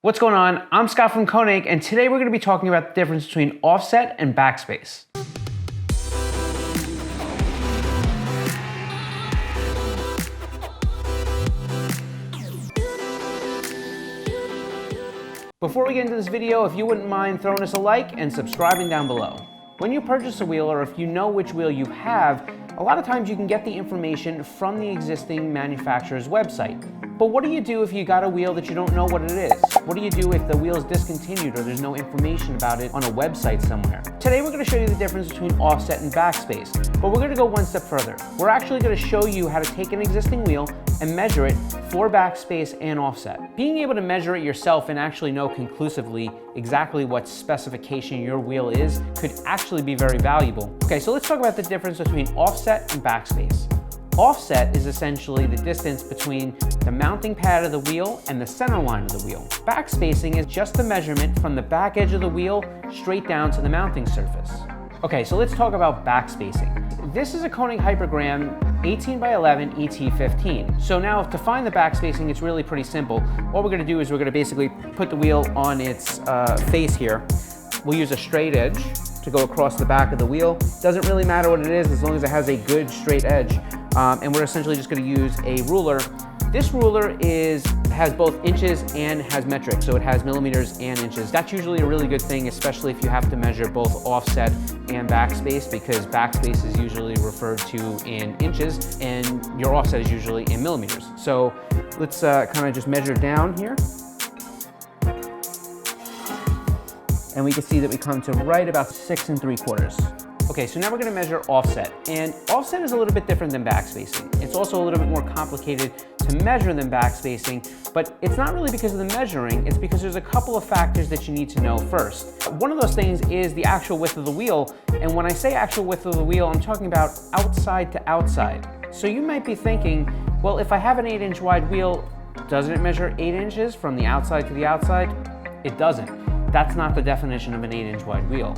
What's going on? I'm Scott from KONIG, and today we're going to be talking about the difference between offset and backspace. Before we get into this video, if you wouldn't mind throwing us a like and subscribing down below. When you purchase a wheel, or if you know which wheel you have, a lot of times you can get the information from the existing manufacturer's website. But what do you do if you got a wheel that you don't know what it is? What do you do if the wheel is discontinued or there's no information about it on a website somewhere? Today we're going to show you the difference between offset and backspace, but we're going to go one step further. We're actually going to show you how to take an existing wheel and measure it for backspace and offset. Being able to measure it yourself and actually know conclusively exactly what specification your wheel is could actually be very valuable. Okay, so let's talk about the difference between offset and backspace. Offset is essentially the distance between the mounting pad of the wheel and the center line of the wheel. Backspacing is just the measurement from the back edge of the wheel straight down to the mounting surface. Okay, so let's talk about backspacing. This is a KONIG Hypergram 18x11 ET15. So now to find the backspacing, it's really pretty simple. What we're gonna do is we're gonna basically put the wheel on its face here. We'll use a straight edge to go across the back of the wheel. Doesn't really matter what it is as long as it has a good straight edge. And we're essentially just gonna use a ruler. This ruler has both inches and has metric, so it has millimeters and inches. That's usually a really good thing, especially if you have to measure both offset and backspace, because backspace is usually referred to in inches and your offset is usually in millimeters. So let's kind of just measure down here. And we can see that we come to right about 6 3/4. Okay, so now we're gonna measure offset. And offset is a little bit different than backspacing. It's also a little bit more complicated to measure than backspacing, but it's not really because of the measuring, it's because there's a couple of factors that you need to know first. One of those things is the actual width of the wheel, and when I say actual width of the wheel, I'm talking about outside to outside. So you might be thinking, well, if I have an 8-inch wide wheel, doesn't it measure 8 inches from the outside to the outside? It doesn't. That's not the definition of an 8-inch wide wheel.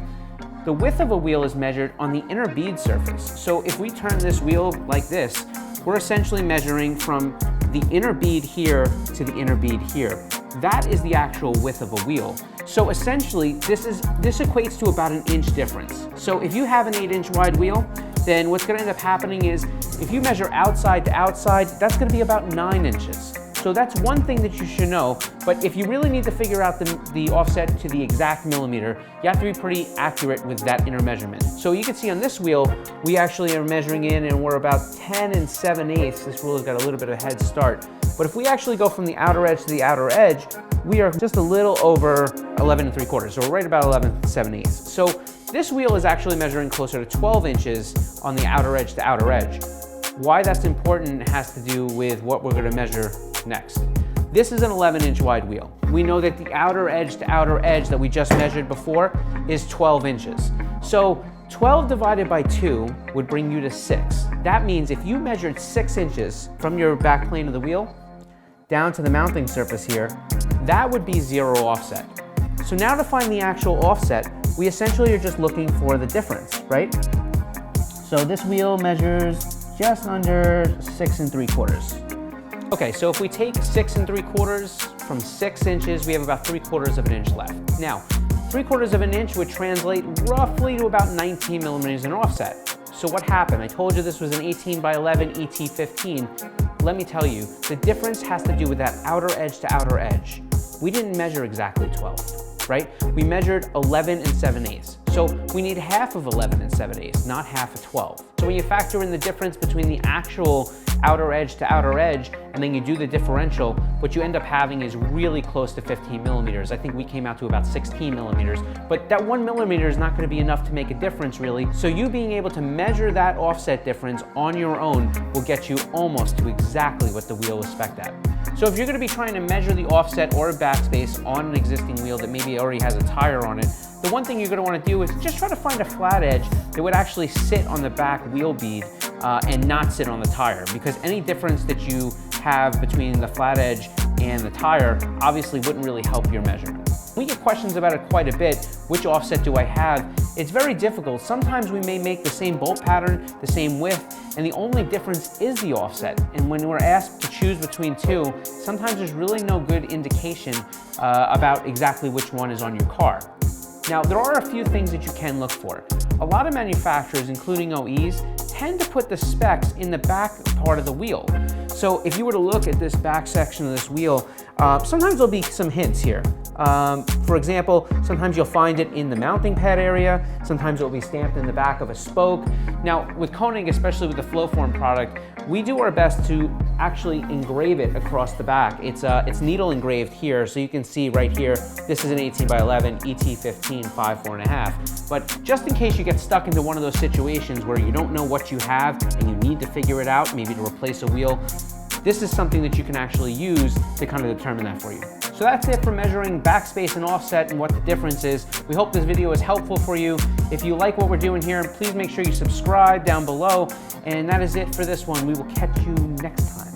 The width of a wheel is measured on the inner bead surface. So if we turn this wheel like this, we're essentially measuring from the inner bead here to the inner bead here. That is the actual width of a wheel. So essentially, this equates to about an inch difference. So if you have an 8-inch wide wheel, then what's gonna end up happening is, if you measure outside to outside, that's gonna be about 9 inches. So that's one thing that you should know, but if you really need to figure out the offset to the exact millimeter, you have to be pretty accurate with that inner measurement. So you can see on this wheel, we actually are measuring in and we're about 10 7/8. This wheel has got a little bit of a head start. But if we actually go from the outer edge to the outer edge, we are just a little over 11 3/4. So we're right about 11 7/8. So this wheel is actually measuring closer to 12 inches on the outer edge to outer edge. Why that's important has to do with what we're gonna measure next. This is an 11-inch wide wheel. We know that the outer edge to outer edge that we just measured before is 12 inches. So 12 divided by 2 would bring you to 6. That means if you measured 6 inches from your back plane of the wheel down to the mounting surface here, that would be 0 offset. So now to find the actual offset, we essentially are just looking for the difference, right? So this wheel measures just under 6 3/4. Okay, so if we take 6 3/4 from 6 inches, we have about 3/4 of an inch left. Now, 3/4 of an inch would translate roughly to about 19 millimeters in offset. So what happened? I told you this was an 18x11 ET15. Let me tell you, the difference has to do with that outer edge to outer edge. We didn't measure exactly 12, right? We measured 11 7/8. So we need half of 11 7/8, not half of 12. So when you factor in the difference between the actual outer edge to outer edge, and then you do the differential, what you end up having is really close to 15 millimeters. I think we came out to about 16 millimeters, but that 1 millimeter is not gonna be enough to make a difference really. So you being able to measure that offset difference on your own will get you almost to exactly what the wheel is spec'd at. So if you're gonna be trying to measure the offset or backspace on an existing wheel that maybe already has a tire on it, the one thing you're gonna wanna do is just try to find a flat edge that would actually sit on the back wheel bead and not sit on the tire, because any difference that you have between the flat edge and the tire obviously wouldn't really help your measurement. We get questions about it quite a bit. Which offset do I have? It's very difficult. Sometimes we may make the same bolt pattern, the same width, and the only difference is the offset. And when we're asked to choose between two, sometimes there's really no good indication about exactly which one is on your car. Now, there are a few things that you can look for. A lot of manufacturers, including OEs, tend to put the specs in the back part of the wheel. So if you were to look at this back section of this wheel, sometimes there'll be some hints here. For example, sometimes you'll find it in the mounting pad area, sometimes it will be stamped in the back of a spoke. Now, with KONIG, especially with the Flowform product, we do our best to actually engrave it across the back. It's needle engraved here, so you can see right here, this is an 18x11 ET15 5.4.5. But just in case you get stuck into one of those situations where you don't know what you have and you need to figure it out, maybe to replace a wheel, this is something that you can actually use to kind of determine that for you. So that's it for measuring backspace and offset and what the difference is. We hope this video is helpful for you. If you like what we're doing here, please make sure you subscribe down below. And that is it for this one. We will catch you next time.